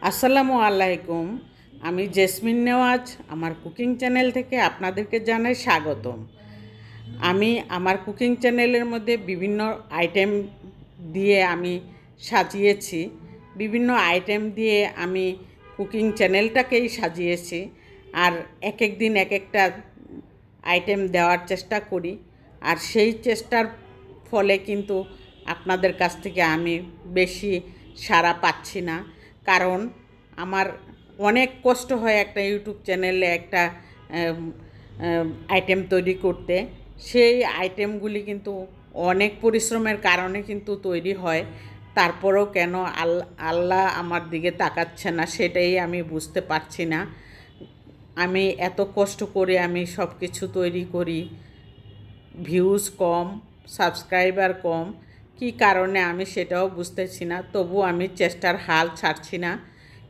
আসসালামু আলাইকুম। আমি জেসমিন নেওয়াজ আমার কুকিং চ্যানেল থেকে আপনাদেরকে জানাই স্বাগতম। আমি আমার কুকিং চ্যানেলের মধ্যে বিভিন্ন আইটেম দিয়ে আমি সাজিয়েছি। বিভিন্ন আইটেম দিয়ে আমি কুকিং চ্যানেলটাকেই সাজিয়েছি। আর এক এক দিন এক একটা আইটেম দেওয়ার চেষ্টা করি। আর সেই চেষ্টার ফলে কিন্তু আপনাদের কাছ থেকে আমি বেশি সাড়া পাচ্ছি না, কারণ আমার অনেক কষ্ট হয় একটা ইউটিউব চ্যানেলে একটা আইটেম তৈরি করতে। সেই আইটেমগুলি কিন্তু অনেক পরিশ্রমের কারণে কিন্তু তৈরি হয়। তারপরেও কেন আল্লাহ আমার দিকে তাকাচ্ছে না সেটাই আমি বুঝতে পারছি না। আমি এত কষ্ট করে আমি সব কিছু তৈরি করি, ভিউজ কম, সাবস্ক্রাইবার কম, কী কারণে আমি সেটাও বুঝতেছি না। তবু আমি চেষ্টার হাল ছাড়ছি না।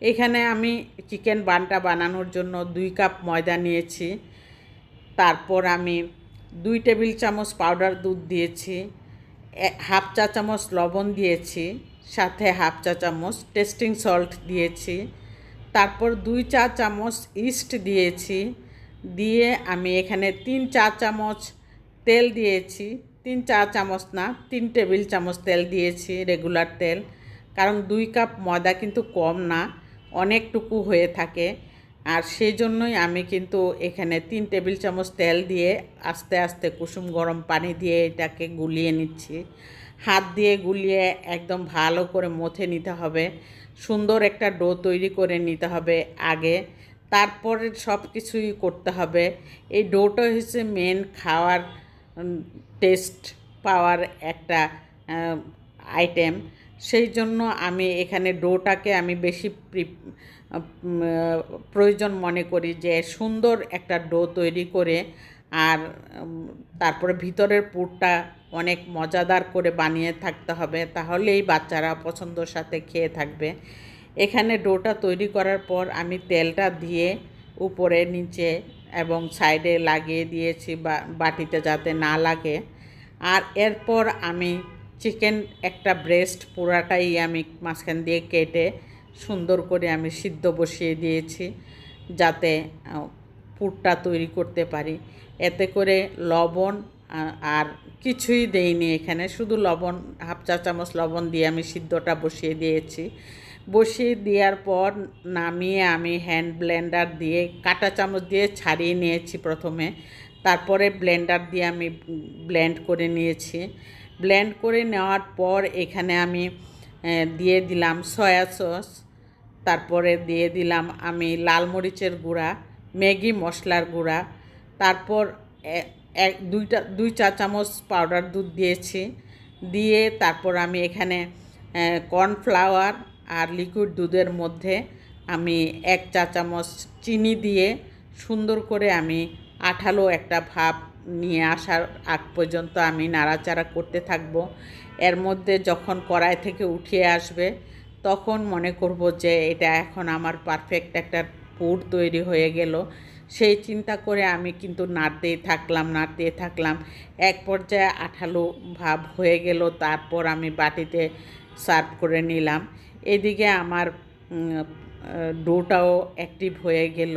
এখানে আমি চিকেন বানটা বানানোর জন্য 2 কাপ ময়দা নিয়েছি। তারপর আমি 2 টেবিল চামচ পাউডার দুধ দিয়েছি, হাফ চা চামচ লবণ দিয়েছি, সাথে হাফ চা চামচ টেস্টিং সল্ট দিয়েছি। তারপর 2 চা চামচ ইস্ট দিয়েছি। দিয়ে আমি এখানে 3 চা চামচ তেল দিয়েছি। 3 চা চামচ না, 3 টেবিল চামচ তেল দিয়েছি, রেগুলার তেল। কারণ 2 কাপ ময়দা কিন্তু কম না, অনেকটুকু হয়ে থাকে। আর সেই জন্যই আমি কিন্তু এখানে 3 টেবিল চামচ তেল দিয়ে আস্তে আস্তে কুসুম গরম পানি দিয়ে এটাকে গুলিয়ে নিচ্ছি। হাত দিয়ে গুলিয়ে একদম ভালো করে মথে নিতে হবে। সুন্দর একটা ডো তৈরি করে নিতে হবে আগে, তারপরে সব কিছুই করতে হবে। এই ডোটা হচ্ছে মেন খাওয়ার টেস্ট পাওয়ার একটা আইটেম। সেই জন্য আমি এখানে ডোটাকে আমি বেশি প্রয়োজন মনে করি যে সুন্দর একটা ডো তৈরি করে, আর তারপরে ভিতরের পুরটা অনেক মজাদার করে বানিয়ে থাকতে হবে, তাহলেই বাচ্চারা পছন্দর সাথে খেয়ে থাকবে। এখানে ডোটা তৈরি করার পর আমি তেলটা দিয়ে উপরে নিচে এবং সাইডে লাগিয়ে দিয়েছি বাটিতে যাতে না লাগে। আর এরপর আমি চিকেন একটা ব্রেস্ট পুরাটাই আমি মাঝখান দিয়ে কেটে সুন্দর করে আমি সিদ্ধ বসিয়ে দিয়েছি, যাতে পুরটা তৈরি করতে পারি। এতে করে লবণ আর কিছুই দেইনি, এখানে শুধু লবণ, হাফ চা চামচ লবণ দিয়ে আমি সিদ্ধটা বসিয়ে দিয়েছি। বসিয়ে দেওয়ার পর নামিয়ে আমি হ্যান্ড ব্লেন্ডার দিয়ে কাঁটা চামচ দিয়ে ছাড়িয়ে নিয়েছি প্রথমে। তারপরে ব্লেন্ডার দিয়ে আমি ব্লেন্ড করে নিয়েছি। ব্লেন্ড করে নেওয়ার পর এখানে আমি দিয়ে দিলাম সয়া সস। তারপরে দিয়ে দিলাম আমি লাল মরিচের গুঁড়া, ম্যাগি মশলার গুঁড়া। তারপর 2 চা চামচ পাউডার দুধ দিয়েছি। দিয়ে তারপর আমি এখানে কর্নফ্লাওয়ার আর লিকুইড দুধের মধ্যে আমি 1 চা চামচ চিনি দিয়ে সুন্দর করে আমি আঠালো একটা ভাব নিয়ে আসার আগ পর্যন্ত আমি নাড়াচাড়া করতে থাকবো। এর মধ্যে যখন কড়াই থেকে উঠিয়ে আসবে তখন মনে করব যে এটা এখন আমার পারফেক্ট একটা পুর তৈরি হয়ে গেল। সেই চিন্তা করে আমি কিন্তু নাড়তেই থাকলাম। এক পর্যায়ে আঠালো ভাব হয়ে গেল। তারপর আমি বাটিতে সার্ভ করে নিলাম। এদিকে আমার ডোটাও অ্যাক্টিভ হয়ে গেল।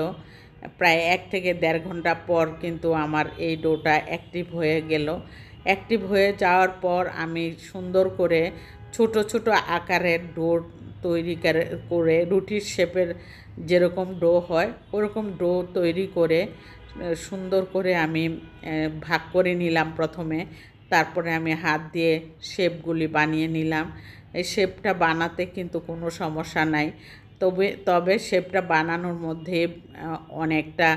প্রায় 1 থেকে 1.5 ঘন্টা পর কিন্তু আমার এই ডোটা অ্যাক্টিভ হয়ে গেল। অ্যাক্টিভ হয়ে যাওয়ার পর আমি সুন্দর করে ছোট ছোট আকারের ডো তৈরি করে রুটির শেপের যেরকম ডো হয় ওরকম ডো তৈরি করে সুন্দর করে আমি ভাগ করে নিলাম প্রথমে। তারপরে আমি হাত দিয়ে শেপগুলি বানিয়ে নিলাম। এই শেপটা বানাতে কিন্তু কোনো সমস্যা নাই, তবে শেপটা বানানোর মধ্যে অনেকটা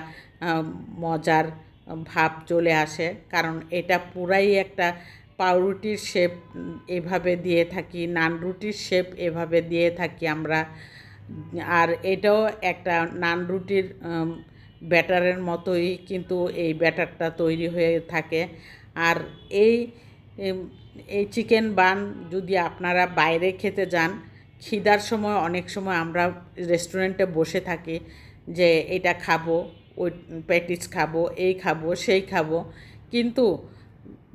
মজার ভাব চলে আসে, কারণ এটা পুরাই একটা পাউরুটির শেপ এভাবে দিয়ে থাকি, নান রুটির শেপ এভাবে দিয়ে থাকি আমরা। আর এটাও একটা নান রুটির ব্যাটারের মতোই কিন্তু এই ব্যাটারটা তৈরি হয়ে থাকে। আর এই এই চিকেন বান যদি আপনারা বাইরে খেতে যান, খিদার সময় অনেক সময় আমরা রেস্টুরেন্টে বসে থাকি যে এটা খাবো, ওই প্যাটিস খাবো, এই খাবো, সেই খাবো, কিন্তু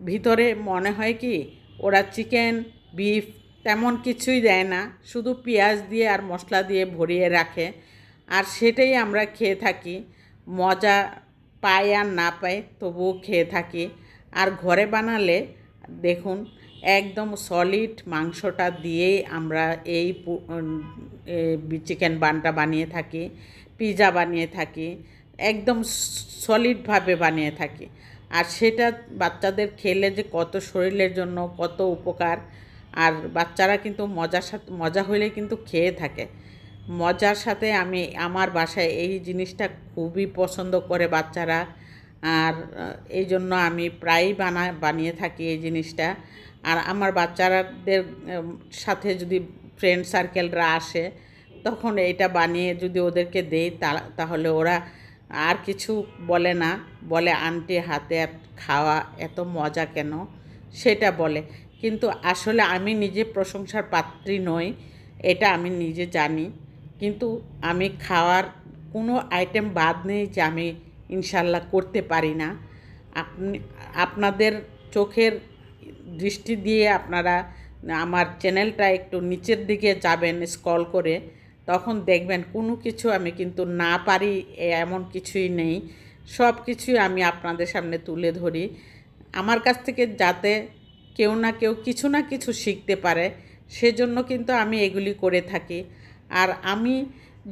ভিতরে মনে হয় কি ওরা চিকেন, বিফ তেমন কিছুই দেয় না, শুধু পেঁয়াজ দিয়ে আর মশলা দিয়ে ভরিয়ে রাখে, আর সেটাই আমরা খেয়ে থাকি। মজা পাই আর না পাই তবুও খেয়ে থাকি। আর ঘরে বানালে দেখুন একদম সলিড মাংসটা দিয়েই আমরা এই চিকেন বানটা বানিয়ে থাকি, পিৎজা বানিয়ে থাকি, একদম সলিডভাবে বানিয়ে থাকি। আর সেটা বাচ্চাদের খেলে যে কত শরীরের জন্য কত উপকার। আর বাচ্চারা কিন্তু মজা হলে কিন্তু খেয়ে থাকে। মজার সাথে আমি আমার বাসায় এই জিনিসটা খুবই পছন্দ করে বাচ্চারা। আর এই জন্য আমি প্রায়ই বানিয়ে থাকি এই জিনিসটা। আর আমার বাচ্চাদের সাথে যদি ফ্রেন্ড সার্কেলরা আসে তখন এটা বানিয়ে যদি ওদেরকে দেই তাহলে ওরা আর কিছু বলে না, বলে আন্টি হাতে খাওয়া এত মজা কেন, সেটা বলে। কিন্তু আসলে আমি নিজে প্রশংসার পাত্রী নই, এটা আমি নিজে জানি। কিন্তু আমি খাওয়ার কোনো আইটেম বাদ নেই যে আমি ইনশাল্লাহ করতে পারি না। আপনাদের চোখের দৃষ্টি দিয়ে আপনারা আমার চ্যানেলটা একটু নিচের দিকে যাবেন স্ক্রল করে, তখন দেখবেন কোনো কিছু আমি কিন্তু না পারি এমন কিছুই নেই। সব কিছুই আমি আপনাদের সামনে তুলে ধরি আমার কাছ থেকে, যাতে কেউ না কেউ কিছু না কিছু শিখতে পারে, সেজন্য কিন্তু আমি এগুলি করে থাকি। আর আমি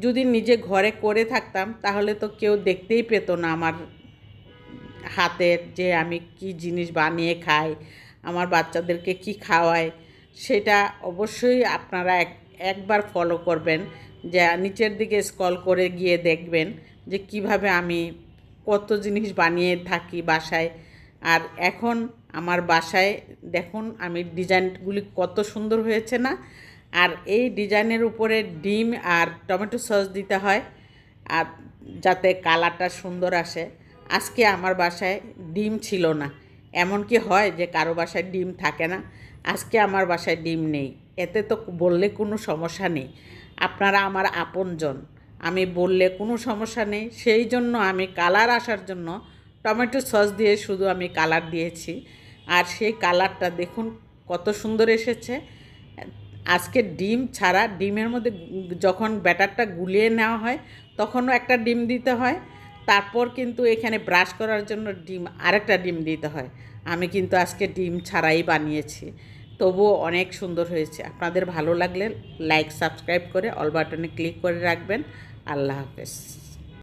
যদি নিজে ঘরে করে থাকতাম তাহলে তো কেউ দেখতেই পেত না আমার হাতের যে আমি কি জিনিস বানিয়ে খাই, আমার বাচ্চাদেরকে কি খাওয়াই। সেটা অবশ্যই আপনারা একবার ফলো করবেন, যে নিচের দিকে স্ক্রল করে গিয়ে দেখবেন যে কিভাবে আমি কত জিনিস বানিয়ে থাকি বাসায়। আর এখন আমার বাসায় দেখুন আমি ডিজাইনগুলি কত সুন্দর হয়েছে না। আর এই ডিজাইনের উপরে ডিম আর টমেটো সস দিতে হয় আর যাতে কালারটা সুন্দর আসে। আজকে আমার বাসায় ডিম ছিল না, এমন কি হয় যে কারো বাসায় ডিম থাকে না? আজকে আমার বাসায় ডিম নেই, এতে তো বললে কোনো সমস্যা নেই, আপনারা আমার আপনজন, আমি বললে কোনো সমস্যা নেই। সেই জন্য আমি কালার আসার জন্য টমেটো সস দিয়ে শুধু আমি কালার দিয়েছি। আর সেই কালারটা দেখুন কত সুন্দর এসেছে। আজকে ডিম ছাড়া, ডিমের মধ্যে যখন ব্যাটারটা গুলিয়ে নেওয়া হয় তখনও একটা ডিম দিতে হয়, তারপর কিন্তু এখানে ব্রাশ করার জন্য আরেকটা ডিম দিতে হয়। আমি কিন্তু আজকে ডিম ছাড়াই বানিয়েছি, তবুও অনেক সুন্দর হয়েছে। আপনাদের ভালো লাগলে লাইক সাবস্ক্রাইব করে অল বাটনে ক্লিক করে রাখবেন। আল্লাহ হাফেজ।